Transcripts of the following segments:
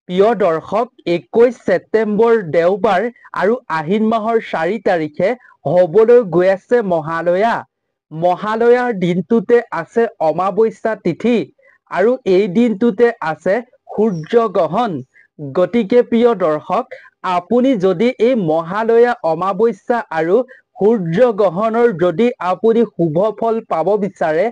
প্ৰিয় দৰ্শক 21 ছেপ্টেম্বৰ দেওবাৰ আৰু আহিন মাহৰ 4 তাৰিখে হ'বলৈ গৈ আছে মহালয়া। মহালয়াৰ দিনটোতে আছে অমাৱস্যা তিথি আৰু এই দিনটোতে আছে সূৰ্য গ্ৰহণ। গতিকে প্ৰিয় দৰ্শক, আপুনি যদি এই মহালয়া অমাৱস্যা আৰু সূৰ্য গ্ৰহণৰ যদি আপুনি শুভ ফল পাব বিচাৰে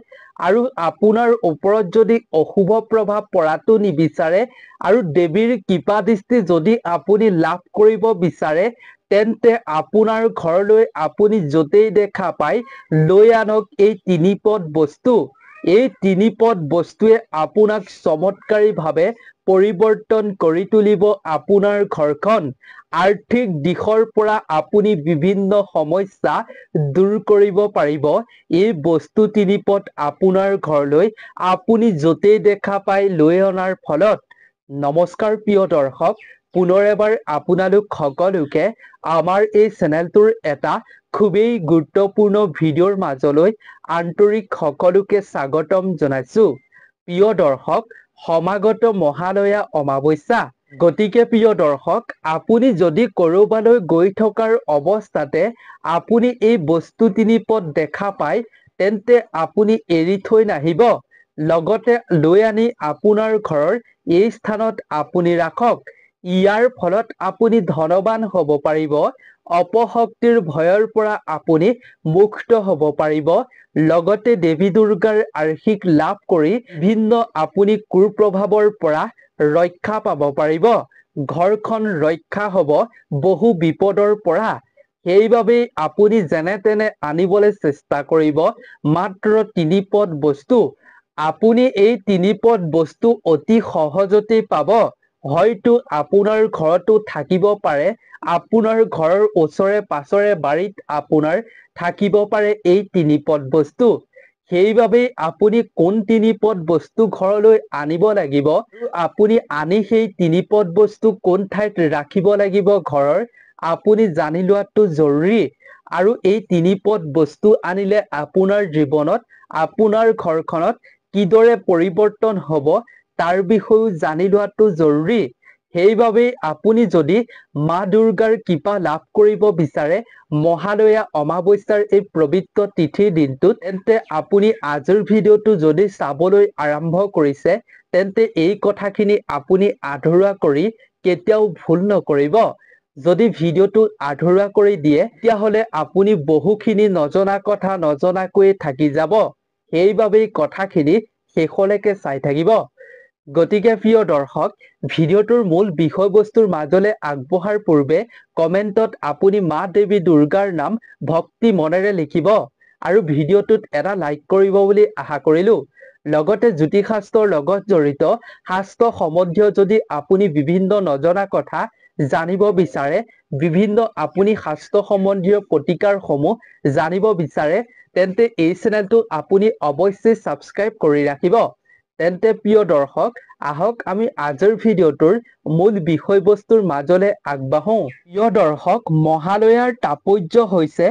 আৰু আপোনাৰ ওপৰত যদি অশুভ প্ৰভাৱ পৰাটো নিবিচাৰে আৰু দেৱীৰ কৃপা দৃষ্টি যদি আপুনি লাভ কৰিব বিচাৰে, তেন্তে আপোনাৰ ঘৰলৈ আপুনি য'তেই দেখা পায় লৈ আনক এই তিনিপদ বস্তু। এই তিনিপদ বস্তুৱে আপোনাক চমৎকাৰীভাৱে পৰিৱৰ্তন কৰি তুলিব আপোনাৰ ঘৰখন। আৰ্থিক দিশৰ পৰা আপুনি বিভিন্ন সমস্যা দূৰ কৰিব পাৰিব। এই বস্তু তিনিপদ আপোনাৰ ঘৰলৈ আপুনি য'তেই দেখা পায় লৈ অনাৰ ফলত। নমস্কাৰ প্ৰিয় দৰ্শক, পুনৰ এবাৰ আপোনালোক সকলোকে আমাৰ এই চেনেলটোৰ এটা খুবেই গুৰুত্বপূৰ্ণ ভিডিঅ'ৰ মাজলৈ আন্তৰিক সকলোকে স্বাগতম জনাইছো। প্ৰিয় দৰ্শক, সমাগত মহালয়া অমাৱস্যা। গতিকে প্ৰিয় দৰ্শক, আপুনি যদি কৰবালৈ গৈ থকাৰ অৱস্থাতে আপুনি এই বস্তু তিনিপদ দেখা পায়, তেন্তে আপুনি এৰি থৈ নাহিব। লগতে লৈ আনি আপোনাৰ ঘৰৰ এই স্থানত আপুনি ৰাখক। ইয়াৰ ফলত আপুনি ধনৱান হ'ব পাৰিব। অপশক্তিৰ ভয়ৰ পৰা আপুনি মুক্ত হ'ব পাৰিব। লগতে দেৱী দুৰ্গাৰ আশীষ লাভ কৰি ভিন্ন আপুনি কুপ্ৰভাৱৰ পৰা ৰক্ষা পাব পাৰিব। ঘৰখন ৰক্ষা হ'ব বহু বিপদৰ পৰা। সেইবাবেই আপুনি যেনে তেনে আনিবলৈ চেষ্টা কৰিব মাত্ৰ তিনিপদ বস্তু। আপুনি এই তিনিপদ বস্তু অতি সহজতেই পাব। হয়তো আপোনাৰ ঘৰতো থাকিব পাৰে, আপোনাৰ ঘৰৰ ওচৰে পাছৰে বাৰীত আপোনাৰ থাকিব পাৰে এই তিনিপদ বস্তু। সেইবাবেই আপুনি কোন তিনিপদ বস্তু ঘৰলৈ আনিব লাগিব, আপুনি আনি সেই তিনিপদ বস্তু কোন ঠাইত ৰাখিব লাগিব ঘৰৰ, আপুনি জানি লোৱাটো জৰুৰী। আৰু এই তিনিপদ বস্তু আনিলে আপোনাৰ জীৱনত, আপোনাৰ ঘৰখনত কিদৰে পৰিৱৰ্তন হ'ব তাৰ বিষয়েও জানি লোৱাটো জৰুৰী। সেইবাবেই আপুনি যদি মা দুৰ্গাৰ কৃপা লাভ কৰিব বিচাৰে মহালয়া অমাৱস্যাৰ এই পবিত্ৰ তিথিৰ দিনটোত, তেন্তে আপুনি আজিৰ ভিডিঅ'টো যদি চাবলৈ আৰম্ভ কৰিছে, তেন্তে এই কথাখিনি আপুনি আধৰুৱা কৰি কেতিয়াও ভুল নকৰিব। যদি ভিডিঅ'টো আধৰুৱা কৰি দিয়ে, তেতিয়াহ'লে আপুনি বহুখিনি নজনা কথা নজনাকৈয়ে থাকি যাব। সেইবাবেই কথাখিনি শেষলৈকে চাই থাকিব। গতিকে প্ৰিয় দৰ্শক, ভিডিঅ'টোৰ মূল বিষয়বস্তুৰ মাজলৈ আগবঢ়াৰ পূৰ্বে কমেণ্টত আপুনি মা দেৱী দুৰ্গাৰ নাম ভক্তি মনেৰে লিখিব আৰু ভিডিঅ'টোত এটা লাইক কৰিব বুলি আশা কৰিলো। লগতে জ্যোতিষ শাস্ত্ৰৰ লগত জড়িত শাস্ত্ৰ সম্বন্ধীয় যদি আপুনি বিভিন্ন নজনা কথা জানিব বিচাৰে, বিভিন্ন আপুনি শাস্ত্ৰ সম্বন্ধীয় প্ৰতিকাৰসমূহ জানিব বিচাৰে, তেন্তে এই চেনেলটো আপুনি অৱশ্যেই ছাবস্ক্ৰাইব কৰি ৰাখিব। তেন্তে প্ৰিয় দৰ্শক, আহক আমি আজিৰ ভিডিঅ'টোৰ মূল বিষয়বস্তুৰ মাজলৈ আগবাঢ়ো। প্ৰিয় দৰ্শক, মহালয়াৰ তাৎপৰ্য হৈছে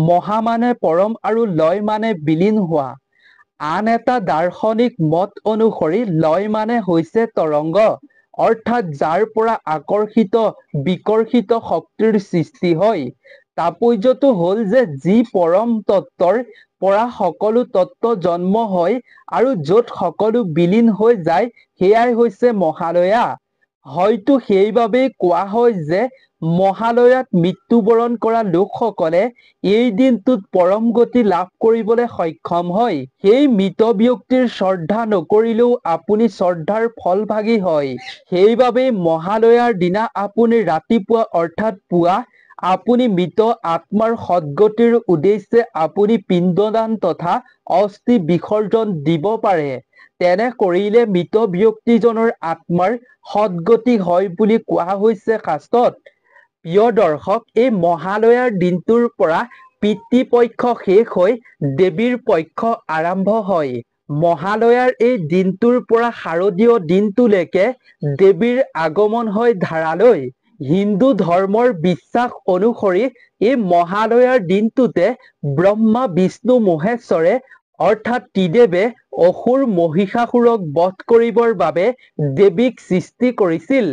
মহা মানে পৰম আৰু লয় মানে বিলীন হোৱা। আন এটা দাৰ্শনিক মত অনুসৰি লয় মানে হৈছে তৰংগ, অৰ্থাৎ যাৰ পৰা আকৰ্ষিত বিকৰ্ষিত শক্তিৰ সৃষ্টি হয়। তাৎপৰ্যটো হ'ল যে যি পৰম তত্ত্বৰ পৰা সকলো তত্ত্ব জন্ম হয় আৰু য'ত সকলো বিলীন হৈ যায়, সেয়াই হৈছে মহালয়া। হয়তো সেইবাবেই কোৱা হয় যে মহালয়াত মৃত্যুবৰণ কৰা লোকসকলে এই দিনটোত পৰম গতি লাভ কৰিবলৈ সক্ষম হয়। সেই মৃত ব্যক্তিৰ শ্ৰদ্ধা নকৰিলেও আপুনি শ্ৰদ্ধাৰ ফলভাগী হয়। সেইবাবেই মহালয়াৰ দিনা আপুনি ৰাতিপুৱা অৰ্থাৎ পুৱা আপুনি মৃত আত্মাৰ সদ্গতিৰ উদ্দেশ্যে আপুনি পিণ্ডদান তথা অস্থি বিসৰ্জন দিব পাৰে। তেনে কৰিলে মৃত ব্যক্তিজনৰ আত্মাৰ সদ্গতি হয় বুলি কোৱা হৈছে শাস্ত্ৰত। প্ৰিয় দৰ্শক, এই মহালয়াৰ দিনটোৰ পৰা পিতৃপক্ষ শেষ হৈ দেৱীৰ পক্ষ আৰম্ভ হয়। মহালয়াৰ এই দিনটোৰ পৰা শাৰদীয় দিনটোলৈকে দেৱীৰ আগমন হয় ধাৰালৈ। হিন্দু ধৰ্মৰ বিশ্বাস অনুসৰি এই মহালয়াৰ দিনটোতে ব্ৰহ্মা বিষ্ণু মহেশ্বৰে অৰ্থাৎ ত্ৰিদেৱে অসুৰ মহিষাসুৰক বধ কৰিবৰ বাবে দেৱীক সৃষ্টি কৰিছিল।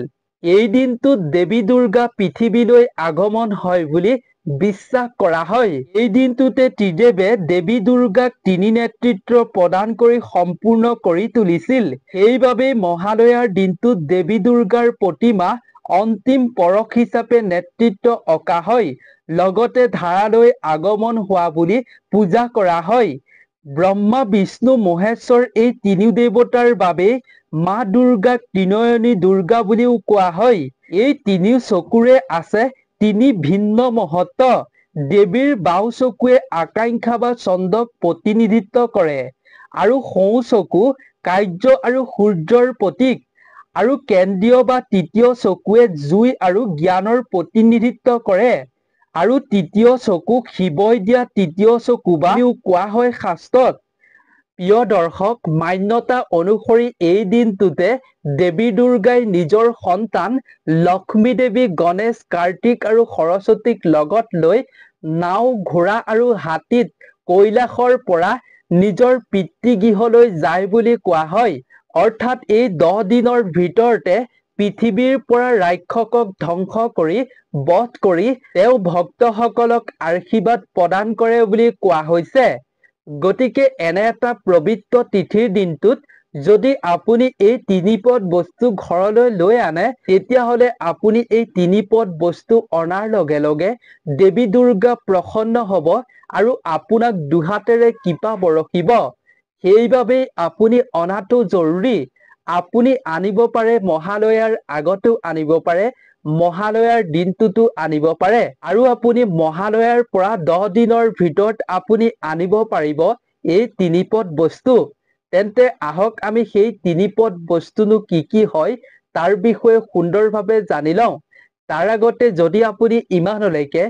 এই দিনটোত দেৱী দুৰ্গা পৃথিৱীলৈ আগমন হয় বুলি বিশ্বাস কৰা হয়। এই দিনটোতে ত্ৰিদেৱে দেৱী দুৰ্গাক তিনি নেতৃত্ব প্ৰদান কৰি সম্পূৰ্ণ কৰি তুলিছিল। সেইবাবেই মহালয়াৰ দিনটোত দেৱী দুৰ্গাৰ প্ৰতিমা অন্তিম পৰশ হিচাপে নেতৃত্ব অঁকা হয়। লগতে ধাৰালৈ আগমন হোৱা বুলি পূজা কৰা হয়। ব্ৰহ্মা বিষ্ণু মহেশ্বৰ এই তিনি দেৱতাৰ বাবেই মা দুৰ্গাক ত্ৰিনয়নী দুৰ্গা বুলিও কোৱা হয়। এই তিনি চকুৰে আছে তিনি ভিন্ন মহত্ব। দেৱীৰ বাওঁ চকুৱে আকাংক্ষা বা ছন্দক প্ৰতিনিধিত্ব কৰে আৰু সোঁ চকু কাৰ্য আৰু সূৰ্যৰ প্ৰতীক আৰু কেন্দ্ৰীয় বা তৃতীয় চকুৱে জুই আৰু জ্ঞানৰ প্ৰতিনিধিত্ব কৰে আৰু তৃতীয় চকুক শিৱই দিয়া তৃতীয় চকু বুলিও কোৱা হয় শাস্ত্ৰত। প্ৰিয় দৰ্শক, মান্যতা অনুসৰি এই দিনটোতে দেৱী দুৰ্গাই নিজৰ সন্তান লক্ষ্মী দেৱী, গণেশ, কাৰ্তিক আৰু সৰস্বতীক লগত লৈ নাও, ঘোঁৰা আৰু হাতীত কৈলাশৰ পৰা নিজৰ পিতৃগৃহলৈ যায় বুলি কোৱা হয়। অৰ্থাৎ এই 10 দিনৰ ভিতৰতে পৃথিৱীৰ পৰা ৰাক্ষসক ধ্বংস কৰি বধ কৰি তেওঁ ভক্তসকলক আশীৰ্বাদ প্ৰদান কৰে বুলি কোৱা হৈছে। গতিকে এনে এটা পবিত্ৰ তিথিৰ দিনটোত যদি আপুনি এই তিনিপদ বস্তু ঘৰলৈ লৈ আনে, তেতিয়াহ'লে আপুনি এই তিনিপদ বস্তু অনাৰ লগে লগে দেৱী দুৰ্গা প্ৰসন্ন হ'ব আৰু আপোনাক দুহাতেৰে কৃপা বৰষিব। সেইবাবেই আপুনি অনাটো জৰুৰী। আপুনি আনিব পাৰে মহালয়াৰ আগতো আনিব পাৰে, মহালয়াৰ দিনটোতো আনিব পাৰে আৰু আপুনি মহালয়াৰ পৰা 10 দিনৰ ভিতৰত আপুনি আনিব পাৰিব এই তিনিপদ বস্তু। তেন্তে আহক আমি সেই তিনিপদ বস্তুনো কি হয় তাৰ বিষয়ে সুন্দৰভাৱে জানি লওঁ। তাৰ আগতে যদি আপুনি ইমানলৈকে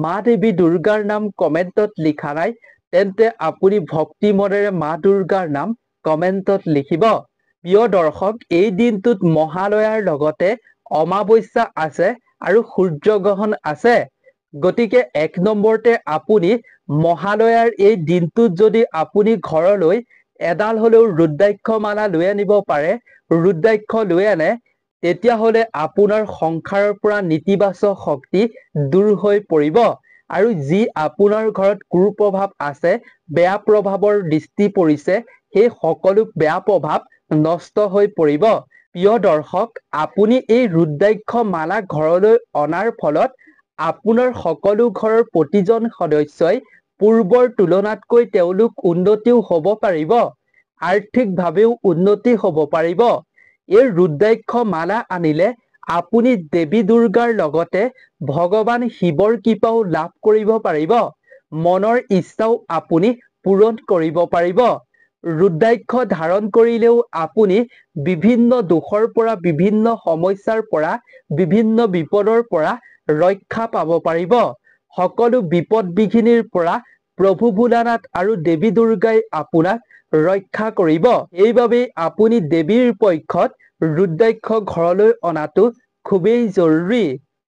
মা দেৱী দুৰ্গাৰ নাম কমেণ্টত লিখা নাই, তেন্তে আপুনি ভক্তি মনেৰে মা দুৰ্গাৰ নাম কমেণ্টত লিখিব। প্ৰিয় দৰ্শক, এই দিনটোত মহালয়াৰ লগতে অমাৱস্যা আছে আৰু সূৰ্যগ্ৰহণ আছে। গতিকে 1 নম্বৰতে আপুনি মহালয়াৰ এই দিনটোত যদি আপুনি ঘৰলৈ এডাল হ'লেও ৰুদ্ৰাক্ষ মালা লৈ আনিব পাৰে, ৰুদ্ৰাক্ষ লৈ আনে, তেতিয়াহ'লে আপোনাৰ সংসাৰৰ পৰা নেতিবাচক শক্তি দূৰ হৈ পৰিব আৰু যি আপোনাৰ ঘৰত কুপ্ৰভাৱ আছে, বেয়া প্ৰভাৱৰ দৃষ্টি পৰিছে, সেই সকলো বেয়া প্ৰভাৱ নষ্ট হৈ পৰিব। প্ৰিয় দৰ্শক, আপুনি এই ৰুদ্ৰাক্ষ মালা ঘৰলৈ অনাৰ ফলত আপোনাৰ সকলো ঘৰৰ প্ৰতিজন সদস্যই পূৰ্বৰ তুলনাতকৈ তেওঁলোক উন্নতিও হ'ব পাৰিব, আৰ্থিকভাৱেও উন্নতি হ'ব পাৰিব। এই ৰুদ্ৰাক্ষ মালা আনিলে আপুনি দেৱী দুৰ্গাৰ লগতে ভগৱান শিৱৰ কৃপাও লাভ কৰিব পাৰিব। মনৰ ইচ্ছাও আপুনি পূৰণ কৰিব পাৰিব। ৰুদ্ৰাক্ষ ধাৰণ কৰিলেও আপুনি বিভিন্ন দোষৰ পৰা, বিভিন্ন সমস্যাৰ পৰা, বিভিন্ন বিপদৰ পৰা ৰক্ষা পাব পাৰিব। সকলো বিপদ বিঘিনিৰ পৰা প্ৰভু ভোলানাথ আৰু দেৱী দুৰ্গাই আপোনাক ৰক্ষা কৰিব। এইবাবেই আপুনি দেৱীৰ পক্ষত ৰুদ্ৰাক্ষ ঘৰলৈ অনাটো খুবেই জৰুৰী।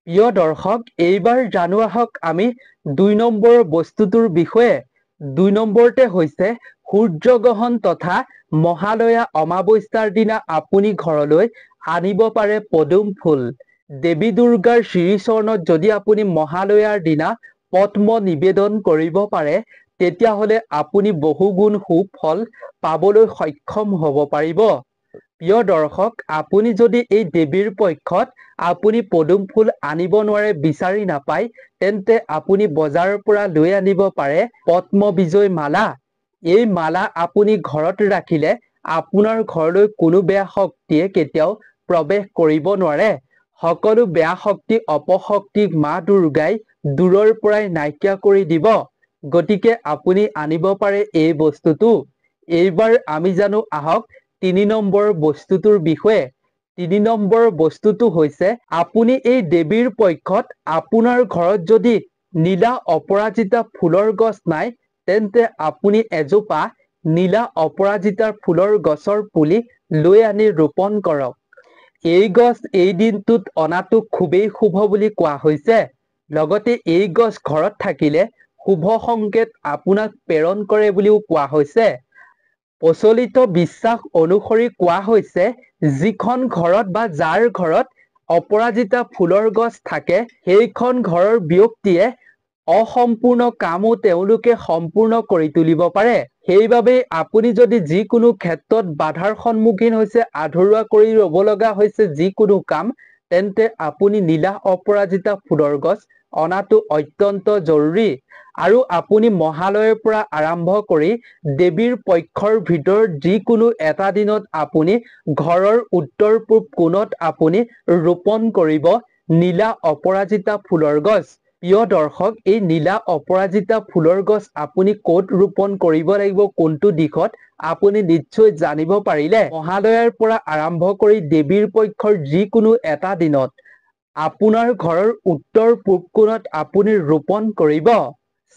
প্ৰিয় দৰ্শক, এইবাৰ জানো আহক আমি 2 নম্বৰৰ বস্তুটোৰ বিষয়ে। 2 নম্বৰতে হৈছে সূৰ্যগ্ৰহণ তথা মহালয়া অমাৱস্যাৰ দিনা আপুনি ঘৰলৈ আনিব পাৰে পদুম ফুল। দেৱী দুৰ্গাৰ শ্ৰীচৰণত যদি আপুনি মহালয়াৰ দিনা পদ্ম নিবেদন কৰিব পাৰে, তেতিয়াহ'লে আপুনি বহুগুণ সুফল পাবলৈ সক্ষম হ'ব পাৰিব। প্ৰিয় দৰ্শক, আপুনি যদি এই দেৱীৰ পক্ষত আপুনি পদুম ফুল আনিব নোৱাৰে, বিচাৰি নাপায়, তেন্তে আপুনি বজাৰৰ পৰা লৈ আনিব পাৰে পদ্ম বিজয় মালা। এই মালা আপুনি ঘৰত ৰাখিলে আপোনাৰ ঘৰলৈ কোনো বেয়া শক্তিয়ে কেতিয়াও প্ৰৱেশ কৰিব নোৱাৰে। সকলো বেয়া শক্তি, অপশক্তিক মা দুৰ্গাই দূৰৰ পৰাই নাইকিয়া কৰি দিব। গতিকে আপুনি আনিব পাৰে এই বস্তুটো। এইবাৰ আমি জানো আহক 3 নম্বৰ বস্তুটোৰ বিষয়ে। 3 নম্বৰ বস্তুটো হৈছে আপুনি এই দেৱীৰ পক্ষত আপোনাৰ ঘৰত যদি নীলা অপৰাজিতা ফুলৰ গছ নাই, তেন্তে আপুনি এজোপা নীলা অপৰাজিতা ফুলৰ গছৰ পুলি লৈ আনি ৰোপণ কৰক। এই গছ এই দিনটোত অনাটো খুবেই শুভ বুলি কোৱা হৈছে। লগতে এই গছ ঘৰত থাকিলে শুভ সংকেত আপোনাক প্ৰেৰণ কৰে বুলিও কোৱা হৈছে। প্ৰচলিত বিশ্বাস অনুসৰি কোৱা হৈছে, যিখন ঘৰত বা যাৰ ঘৰত অপৰাজিতা ফুলৰ গছ থাকে সেইখন ঘৰৰ ব্যক্তিয়ে অসম্পূৰ্ণ কামো তেওঁলোকে সম্পূৰ্ণ কৰি তুলিব পাৰে। সেইবাবে আপুনি যদি যিকোনো ক্ষেত্ৰত বাধাৰ সন্মুখীন হৈছে, আধৰুৱা কৰি ৰ'ব লগা হৈছে যিকোনো কাম, তেন্তে আপুনি নীলা অপৰাজিতা ফুলৰ গছ অনাটো অত্যন্ত জৰুৰী। আৰু আপুনি মহালয়ৰ পৰা আৰম্ভ কৰি দেৱীৰ পক্ষৰ ভিতৰত যিকোনো এটা দিনত আপুনি ঘৰৰ উত্তৰ পূব কোণত আপুনি ৰোপণ কৰিব নীলা অপৰাজিতা ফুলৰ গছ। প্ৰিয় দৰ্শক, এই নীলা অপৰাজিতা ফুলৰ গছ আপুনি ক'ত ৰোপণ কৰিব লাগিব, কোনটো দিশত, আপুনি নিশ্চয় জানিব পাৰিলে। মহালয়াৰ পৰা আৰম্ভ কৰি দেৱীৰ পক্ষৰ যিকোনো এটা দিনত আপোনাৰ ঘৰৰ উত্তৰ পূব কোণত আপুনি ৰোপণ কৰিব।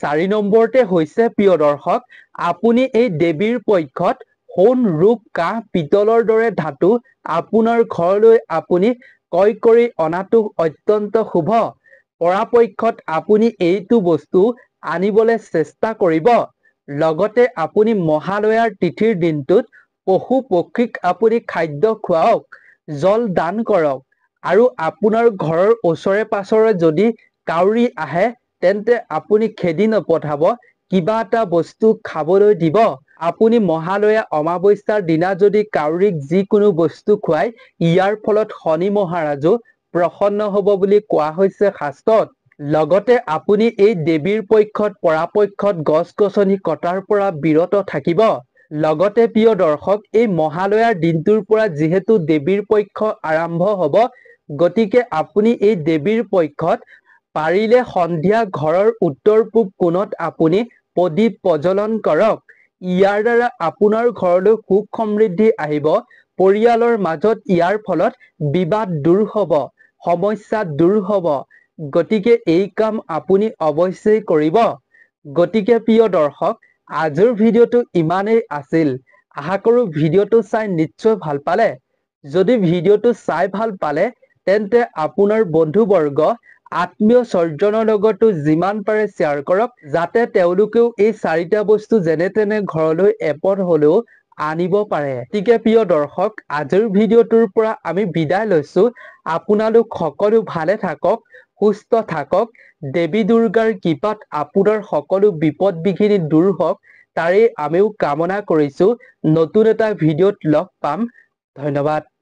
4 নম্বৰতে হৈছে প্ৰিয় দৰ্শক, আপুনি এই দেৱীৰ পক্ষত সোণ, ৰূপ, কাঁহ, পিতলৰ দৰে ধাতু আপোনাৰ ঘৰলৈ আপুনি ক্ৰয় কৰি অনাটো অত্যন্ত শুভ। পৰাপক্ষত আপুনি এইটো বস্তু আনিবলৈ চেষ্টা কৰিব। লগতে আপুনি মহালয়াৰ তিথিৰ দিনটোত পশু পক্ষীক আপুনি খাদ্য খুৱাওক, জল দান কৰক। আৰু আপোনাৰ ঘৰৰ ওচৰে পাছৰে যদি কাউৰী আহে তেন্তে আপুনি খেদি নপঠাব, কিবা এটা বস্তু খাবলৈ দিব। আপুনি মহালয়া অমাৱস্যাৰ দিনা যদি কাউৰীক যিকোনো বস্তু খুৱায়, ইয়াৰ ফলত শনি মহাৰাজো প্ৰসন্ন হ'ব বুলি কোৱা হৈছে শাস্ত্ৰত। লগতে আপুনি এই দেৱীৰ পক্ষত পৰাপক্ষত গছ-গছনি কটাৰ পৰা বিৰত থাকিব। লগতে প্ৰিয় দৰ্শক, এই মহালয়াৰ দিনটোৰ পৰা যিহেতু দেৱীৰ পক্ষ আৰম্ভ হ'ব, গতিকে আপুনি এই দেৱীৰ পক্ষত পাৰিলে সন্ধিয়া ঘৰৰ উত্তৰ পূব কোণত আপুনি প্ৰদীপ প্ৰজ্বলন কৰক। ইয়াৰ দ্বাৰা আপোনাৰ ঘৰলৈ সুখ সমৃদ্ধি আহিব। পৰিয়ালৰ মাজত ইয়াৰ ফলত বিবাদ দূৰ হ'ব, সমস্যা দূৰ হ'ব। গতিকে এই কাম আপুনি অৱশ্যেই কৰিব। গতিকে প্ৰিয় দৰ্শক, আজিৰ ভিডিঅ'টো ইমানেই আছিল। আশা কৰোঁ ভিডিঅ'টো চাই নিশ্চয় ভাল পালে। যদি ভিডিঅ'টো চাই ভাল পালে তেন্তে আপোনাৰ বন্ধুবৰ্গ, আত্মীয় স্বজনৰ লগতো যিমান পাৰে শ্বেয়াৰ কৰক, যাতে তেওঁলোকেও এই 4টা বস্তু যেনে তেনে ঘৰলৈ এপদ হ'লেও আনিব পাৰে। গতিকে প্ৰিয় দৰ্শক, আজিৰ ভিডিঅ'টোৰ পৰা আমি বিদায় লৈছোঁ। আপোনালোক সকলো ভালে থাকক, সুস্থ থাকক। দেৱী দুৰ্গাৰ কৃপাত আপোনাৰ সকলো বিপদ বিঘিনি দূৰ হওক, তাৰেই আমিও কামনা কৰিছোঁ। নতুন এটা ভিডিঅ'ত লগ পাম। ধন্যবাদ।